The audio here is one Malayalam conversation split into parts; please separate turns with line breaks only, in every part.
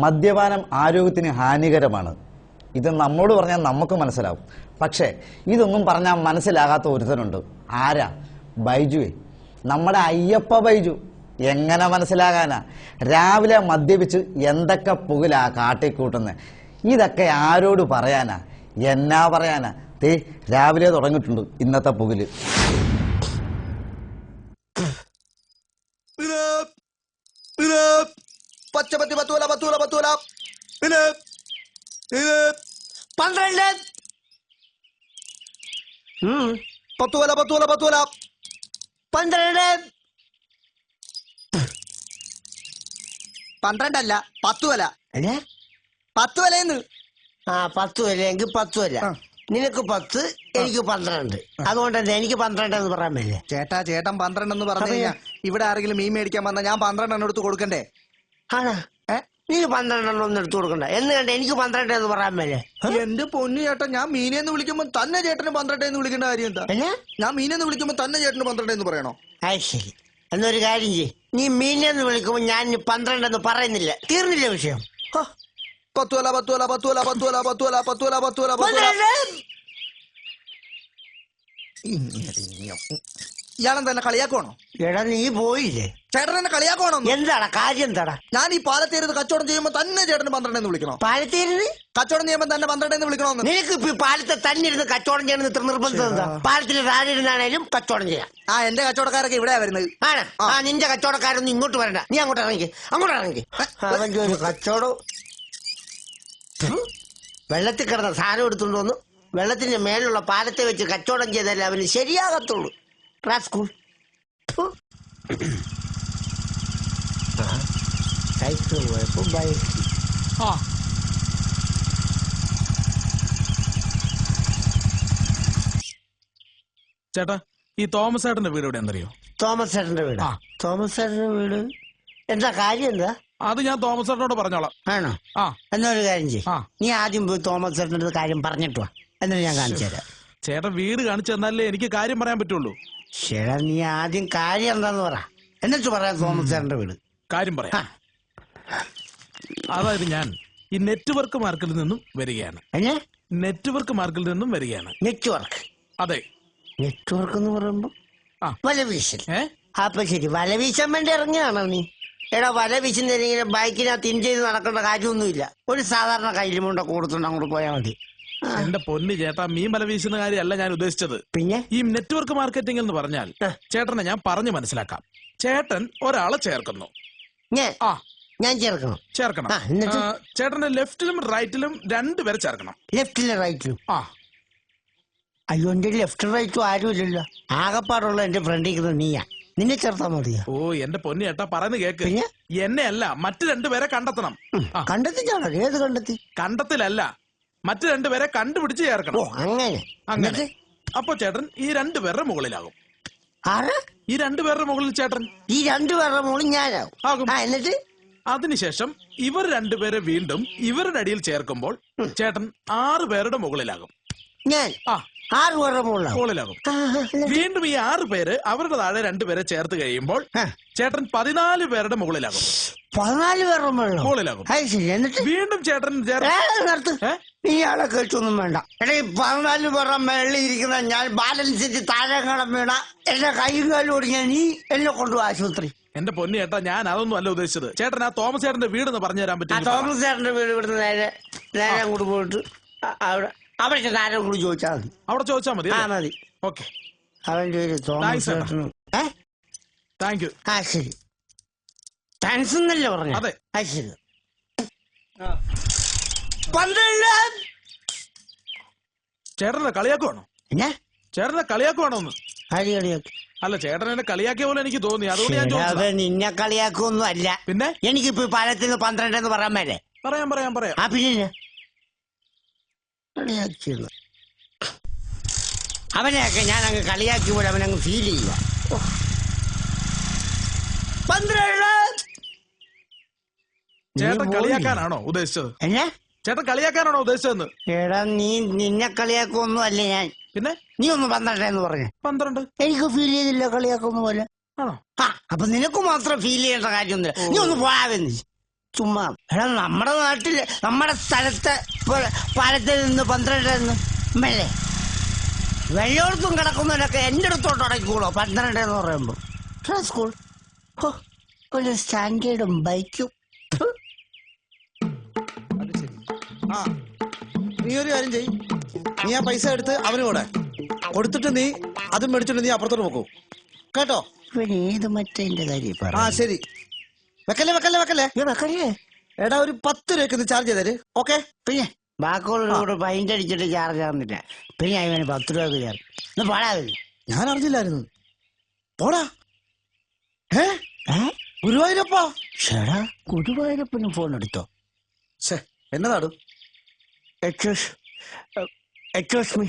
മദ്യപാനം ആരോഗ്യത്തിന് ഹാനികരമാണ്. ഇത് നമ്മോട് പറഞ്ഞാൽ നമുക്ക് മനസ്സിലാവും. പക്ഷേ ഇതൊന്നും പറഞ്ഞാൽ മനസ്സിലാകാത്ത ഒരുത്തനുണ്ട്. ആരാ? ബൈജുവേ, നമ്മുടെ അയ്യപ്പ ബൈജു. എങ്ങനെ മനസ്സിലാകാനാ? രാവിലെ മദ്യപിച്ച് എന്തൊക്കെ പുകിലാ കാട്ടിക്കൂട്ടുന്നത്. ഇതൊക്കെ ആരോട് പറയാനാ? എന്നാ പറയാനാ? രാവിലെ തുടങ്ങിയിട്ടുണ്ട് ഇന്നത്തെ പുകില്.
പച്ചപ്പത്തി പത്തൂല പത്തൂല പത്തൂല 12 പത്തൂല പത്തൂല പത്തൂല 12 12 10 വില 10 വിലയെന്ന്.
10 വിലയെങ്കിൽ 10 വില. നിനക്ക് 10, എനിക്ക് 12. അതുകൊണ്ട് തന്നെ എനിക്ക് 12 എന്ന് പറയാൻ പറ്റില്ലേ?
ചേട്ടൻ 12 എന്ന് പറഞ്ഞു കഴിഞ്ഞാൽ ഇവിടെ ആരെങ്കിലും മീൻ മേടിക്കാൻ വന്നാൽ ഞാൻ 12 എടുത്ത് കൊടുക്കണ്ടേ?
ആണോ? നീ 12 ഒന്നും എടുത്തു കൊടുക്കണ്ട എന്ന് കണ്ട എനിക്ക് 12 എന്ന് പറയാൻ പറ്റില്ലേ?
എന്റെ പൊന്നു ചേട്ടൻ, ഞാൻ മീനെന്ന് വിളിക്കുമ്പോ തന്നെ ചേട്ടന് 12 എന്ന് വിളിക്കേണ്ട കാര്യം എന്താ? ഞാൻ മീനെന്ന് വിളിക്കുമ്പോ തന്നെ ചേട്ടന് 12 എന്ന് പറയണോ?
ശരി, എന്നൊരു കാര്യം ചെയ്യ്. നീ മീനെന്ന് വിളിക്കുമ്പോ ഞാൻ 12 എന്ന് പറയുന്നില്ല. തീർന്നില്ല വിഷയം.
10 വില 10 വില 10 വില 10 വില 10 വില 10 വില 10 വില 10 വില. ഇയാളെന്താ എന്നെ കളിയാക്കുവാണോ?
എടാ നീ പോയില്ലേ?
ചേട്ടൻ എന്നെ കളിയാക്കുവാണോ?
എന്താടാ കാര്യം? എന്താടാ?
ഞാൻ ഈ പാലത്തേരുത് കച്ചവടം ചെയ്യുമ്പോ തന്നെ ചേട്ടന് 12 എന്ന് വിളിക്കണോ?
പാലത്തേരുത്
കച്ചവടം ചെയ്യുമ്പോ തന്നെ 12 എന്ന് വിളിക്കണോന്ന്?
നിനക്ക് ഇപ്പൊ പാലത്തെ തന്നെ ഇരുന്ന് കച്ചവടം ചെയ്യണമെന്ന് ഇത്ര നിർബന്ധം എന്താ? പാലത്തിന് താഴെ ഇരുന്നാണേലും കച്ചവടം ചെയ്യാം.
എന്റെ കച്ചവടക്കാരൊക്കെ ഇവിടെയാ വരുന്നത്.
ആണ്. നിന്റെ കച്ചവടക്കാരൊന്നും ഇങ്ങോട്ട് വരണ്ട. നീ അങ്ങോട്ട് ഇറങ്ങി അവന്റെ ഒരു കച്ചവടം. വെള്ളത്തിൽ കിടന്ന സാധനം എടുത്തുകൊണ്ട് വന്നു വെള്ളത്തിന്റെ മേലുള്ള പാലത്തെ വെച്ച് കച്ചവടം ചെയ്താലേ അവന് ശരിയാകത്തുള്ളൂ. സ്കൂൾ സൈക്കിൾ പോയപ്പോ ബൈക്ക്.
ചേട്ടാ, ഈ തോമസ് ഏട്ടന്റെ വീട് എവിടെ എന്നറിയോ?
തോമസ് ഏട്ടന്റെ വീട്? തോമസ് ഏട്ടന്റെ വീട് എന്താ കാര്യം? എന്താ
അത് ഞാൻ തോമസ് ഏട്ടനോട് പറഞ്ഞോളാം.
ആണോ? എന്നൊരു കാര്യം ചെയ്യ്. നീ ആദ്യം പോയി തോമസ് ഏട്ടൻ്റെ കാര്യം പറഞ്ഞിട്ട് വാ, എന്നിട്ട് ഞാൻ കാണിച്ചു തരാം.
ചേട്ടൻ വീട് കാണിച്ചു തന്നാലേ എനിക്ക് കാര്യം പറയാൻ പറ്റുള്ളൂ.
ചേട്ടാ, നീ ആദ്യം കാര്യം എന്താന്ന് പറ, എന്നിട്ട് പറയാം തോമസ് ഏട്ടന്റെ വീട്.
കാര്യം പറയാം. അതായത് ഞാൻ ഈ നെറ്റ്വർക്ക് മാർക്കറ്റിൽ നിന്നും വരികയാണ്. നെറ്റ്വർക്ക് മാർക്കറ്റിൽ നിന്നും വരികയാണ്.
നെറ്റ്വർക്ക്?
അതെ.
നെറ്റ്വർക്ക് എന്ന് പറയുമ്പോ വലവീശൽ. അപ്പൊ ശരി, വലവീശാൻ വേണ്ടി ഇറങ്ങിയാണോ നീ? എടാ, വല വീശുന്നതിങ്ങനെ ബൈക്കിനകത്ത് ഇൻ ചെയ്ത് നടക്കേണ്ട കാര്യമൊന്നുമില്ല. ഒരു സാധാരണ കയ്യിലുമുണ്ട കൊടുത്തുണ്ട് അങ്ങോട്ട് പോയാൽ മതി.
എന്റെ പൊന്നി ചേട്ടാ, മീൻ വല വീശുന്ന കാര്യമല്ല ഞാൻ ഉദ്ദേശിച്ചത്.
പിന്നെ
ഈ നെറ്റ്വർക്ക് മാർക്കറ്റിംഗ് എന്ന് പറഞ്ഞാൽ ചേട്ടനെ ഞാൻ പറഞ്ഞു മനസ്സിലാക്കാം. ചേട്ടൻ ഒരാളെ ചേർക്കുന്നു.
ഞാൻ ചേർക്കണം?
ചേർക്കണം. ചേട്ടന്റെ ലെഫ്റ്റിലും റൈറ്റിലും 2 പേരെ ചേർക്കണം.
ലെഫ്റ്റിലും റൈറ്റിലും? അയ്യോ, എന്റെ ലെഫ്റ്റും റൈറ്റും ആരുമില്ലല്ലോ. ആകപ്പാടുള്ള എന്റെ ഫ്രണ്ടിൽ നീയാ. നിന്നെ ചേർത്താ മതിയാ?
ഓ, എന്റെ പൊന്നി ചേട്ടാ, പറയുന്നത് കേക്ക്. എന്നെ അല്ല, മറ്റു 2 പേരെ കണ്ടെത്തണം.
കണ്ടെത്തിച്ചാണോ? ഏത് കണ്ടെത്തി?
കണ്ടെത്തിലല്ല, മറ്റു 2 പേരെ കണ്ടുപിടിച്ച് ചേർക്കണം. അങ്ങനെ. അപ്പൊ ചേട്ടൻ ഈ 2 പേരുടെ മുകളിലാകും. ഈ 2 പേരുടെ മുകളിൽ ചേട്ടൻ?
ഈ 2 പേരുടെ മുകളിൽ ഞാനാകും. എന്നിട്ട്
അതിനുശേഷം ഇവർ 2 പേരെ വീണ്ടും ഇവരുടെ അടിയിൽ ചേർക്കുമ്പോൾ ചേട്ടൻ 6 പേരുടെ മുകളിലാകും.
ഞാൻ 6 പേരുടെ മുകളിലാകും.
വീണ്ടും ഈ 6 പേര് അവരുടെ താഴെ 2 പേരെ ചേർത്ത് കഴിയുമ്പോൾ ചേട്ടൻ 14 പേരുടെ മുകളിലാകും.
14 പേരുടെ മുകളിലാകും.
വീണ്ടും ചേട്ടൻ
ഇയാളെ കേട്ടൊന്നും വേണ്ട. എടാ, 14 പേരുടെ മേളിൽ ഇരിക്കുന്ന ഞാൻ ബാലൻസ് താഴെ കടം വീണ എന്റെ കൈയും കാലും ഓടിഞ്ഞ നീ എന്നെ കൊണ്ടുപോകും ആശുപത്രി.
എന്റെ പൊന്നി ചേട്ടാ, ഞാൻ അതൊന്നും അല്ല ഉദ്ദേശിച്ചത്. ചേട്ടൻ ആ തോമസ് ചേട്ടന്റെ വീട് പറഞ്ഞു തരാൻ പറ്റും?
തോമസ് ചേട്ടന്റെ വീട് ഇവിടുന്ന് നേരെ അങ്ങോട്ട് പോയിട്ട് അവിടെ ആരെ കൂടി ചോദിച്ചാൽ മതി.
അവിടെ ചോദിച്ചാൽ മതി?
മതി.
ഓക്കെ.
അവന്റെ പേര് തോമസ് ചേട്ടനും.
Thank you.
ശരി. താങ്ക്സ് എന്നല്ലേ പറഞ്ഞു?
അതെ.
ശരി.
ചേട്ടനെ കളിയാക്കുവാണോ? ചേട്ടനെ കളിയാക്കുവാണോ? ഒന്ന് അല്ല, ചേട്ടൻ എന്നെ കളിയാക്കിയ പോലെ എനിക്ക് തോന്നി, അതുകൊണ്ട് ഞാൻ ചോദിച്ചത്.
നിന്നെ കളിയാക്കൊന്നും അല്ല.
പിന്നെ
എനിക്കിപ്പോ പാലത്തിന് 12 എന്ന് പറയാൻ മേലെ?
പറയാം.
പിന്നെ കളിയാക്കിയെന്ന് അവനെയൊക്കെ ഞാൻ അങ്ങ് കളിയാക്കി പോലെ അവനങ്ങ് ഫീൽ ചെയ്യില്ല. 12.
ചേട്ടൻ കളിയാക്കാനാണോ ഉദ്ദേശിച്ചത്? ചേട്ടൻ കളിയാക്കാനാണോ ഉദ്ദേശിച്ചതെന്ന്?
എടാ, നീ നിന്നെ കളിയാക്കൊന്നും അല്ല ഞാൻ.
പിന്നെ
നീ ഒന്ന് 12 എന്ന് പറഞ്ഞു.
12
എനിക്ക് ഫീൽ ചെയ്തില്ല കളിയാക്കൊന്നും പോലെ. അപ്പൊ നിനക്ക് മാത്രം ഫീൽ ചെയ്യേണ്ട കാര്യമൊന്നുമില്ല. നീ ഒന്ന് പോയാ ചുമ്മാ എടാ നമ്മുടെ നാട്ടില് നമ്മുടെ സ്ഥലത്ത് പാലത്തിൽ നിന്ന് 12 മെല്ലെ വെള്ളോടത്തും കിടക്കുന്നവരൊക്കെ എന്റെ അടുത്തോട്ട് അടയ്ക്കൂളോ 12 എന്ന് പറയുമ്പോ സ്കൂൾ ഒരു സ്റ്റാൻഡേർഡും ബൈക്കും.
ആ നീ ഒരു കാര്യം ചെയ്, നീ ആ പൈസ എടുത്ത് അവന് കൊടുത്തിട്ട് നീ അതും മേടിച്ചോണ്ട് നീ അപ്പുറത്തോട്ട് പോക്കൂ കേട്ടോ.
ഏത് മറ്റേ കാര്യം
ആ ശരി, വെക്കല്ലേ വെക്കല്ലേ വെക്കല്ലേ
വെക്കല്ലേ.
എടാ ഒരു 10 രൂപയ്ക്ക് ഒന്ന് ചാർജ് ചെയ്തേര്. ഓക്കെ
പിന്നെ ബാക്കിയുള്ള പൈൻ്റ് അടിച്ചിട്ട് ചാർജ് ആവുന്നില്ല. പിന്നെ അവന് 10 രൂപ ചാർജ് പാടാ.
ഞാൻ അറിഞ്ഞില്ലായിരുന്നു. പോടാ. ഗുരുവായൂരപ്പാ.
ചേടാ ഗുരുവായൂരപ്പന് ഫോൺ എടുത്തോ?
എന്നതാടു?
എക്സ്ക്യൂസ് മീ,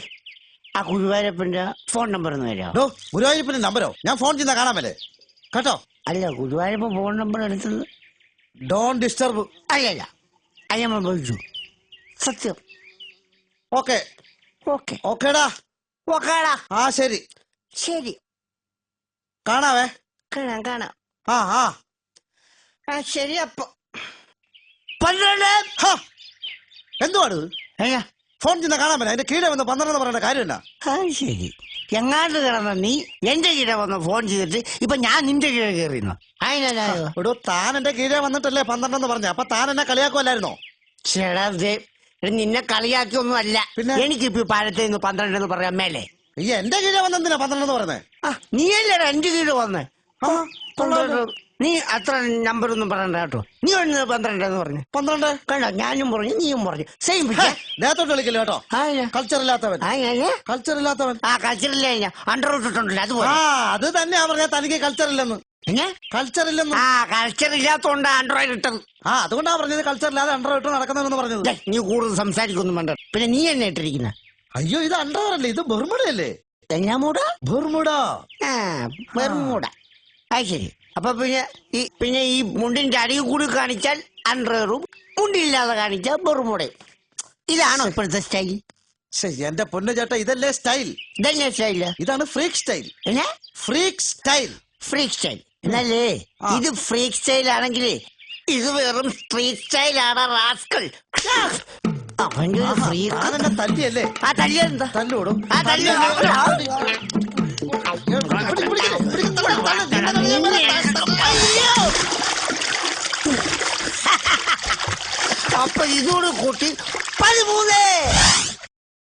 ആ ഗുരുവായൂരപ്പന്റെ ഫോൺ നമ്പർ ഒന്ന് തരാമോ?
ഗുരുവായൂരപ്പന്റെ നമ്പരോ? ഞാൻ ഫോൺ ചെയ്യുന്ന കാണാൻ മേലെ കേട്ടോ.
അല്ല ഗുരുവായൂരപ്പൻ ഫോൺ നമ്പർ എടുത്തത്.
Don't disturb.
അല്ലല്ല അയ്യമ്മ വിളിച്ചു. സത്യം.
ഓക്കെ
ഓക്കെ
ഓക്കേടാ.
ഓക്കേടാ.
ആ ശരി
ശരി,
കാണാവേ.
കാണാം കാണാം.
ആ ആ
ആ ശരി. അപ്പൊ 12
എന്തുവാണ് ഫോൺ ചെയ്യുന്ന കാണാൻ മേലെ? അതിന്റെ കീഴെ വന്ന് 12 പറയേണ്ട കാര്യം എന്നാ?
ശരി, എങ്ങാണ്ട് കിടന്ന നീ എന്റെ കീഴെ വന്ന് ഫോൺ ചെയ്തിട്ട് ഇപ്പൊ ഞാൻ നിന്റെ കീഴെ കയറിയുന്നു.
എടോ താൻ എന്റെ കീഴെ വന്നിട്ടല്ലേ 12 പറഞ്ഞ, അപ്പൊ താൻ എന്നെ കളിയാക്കുമല്ലായിരുന്നോ?
ചേടാ നിന്നെ കളിയാക്കിയൊന്നും അല്ല.
പിന്നെ
എനിക്കിപ്പോ പാലത്തിൽ നിന്ന് 12 എന്ന് പറയാൻ മേലെ.
ഈ എന്റെ കീഴെ വന്നെന്തിനാ 12 പറഞ്ഞേ?
നീയല്ലേടാ എന്റെ കീഴെ വന്നേ. നീ അത്ര നമ്പർ ഒന്നും പറയണ്ട കേട്ടോ. നീ 12 എന്ന് പറഞ്ഞു. 12 കണ്ടോ, ഞാനും പറഞ്ഞു നീയും പറഞ്ഞു. സെയിം
ദേഹത്തോട്ട് കളിക്കില്ല കേട്ടോ. കൾച്ചർ ഇല്ലാത്തവൻ. കൾച്ചർ ഇല്ലാത്തവൻ.
ആ കൾച്ചർ ഇല്ല, അണ്ടർ ഇട്ടിട്ടുണ്ടല്ലോ അതുപോലെ.
അത് തന്നെയാ പറഞ്ഞ തനിക്ക് കൾച്ചർ ഇല്ലെന്ന്. കൾച്ചർ ഇല്ലെന്ന്.
ആ കൾച്ചർ ഇല്ലാത്തോണ്ട് ആൻഡ്രോയിഡ് ഇട്ടത്.
അതുകൊണ്ടാ പറഞ്ഞത് കൾച്ചർ ഇല്ലാതെ അണ്ടർ ഇട്ട് നടക്കുന്നതെന്ന് പറഞ്ഞത്.
നീ കൂടുതൽ സംസാരിക്കൊന്നും വേണ്ട. പിന്നെ നീ എന്നെ ഇട്ടിരിക്കുന്ന.
അയ്യോ ഇത് അണ്ടർ അല്ലേ, ഇത് ബെർമുഡയല്ലേ?
തെങ്ങാമൂട
ബെർമുഡ.
ബെർമുഡ. അത് ശരി. അപ്പൊ പിന്നെ ഈ മുണ്ടിന്റെ അടിയിൽ കൂടി കാണിച്ചാൽ അണ്ടറും മുണ്ടില്ലാതെ കാണിച്ചാൽ ബെർമുഡയും. ഇതാണോ ഇപ്പോഴത്തെ സ്റ്റൈൽ?
എന്റെ പൊന്നു ചേട്ടാ, ഇതല്ലേ സ്റ്റൈൽ?
ഇതല്ലേ സ്റ്റൈല്?
ഇതാണ് freak style. Freak style. Freak style
എന്നല്ലേ? ഇത് ഫ്രീക്ക് സ്റ്റൈൽ ആണെങ്കിൽ ഇത് വെറും സ്ട്രീറ്റ് സ്റ്റൈലാണ് റാസ്കൽ.
തല്ലിയല്ലേ?
ആ തല്ലിയെന്താ?
തല്ലോടും.
ആ തല്ലി അപ്പൊ ഇതോട് കൂട്ടി 13.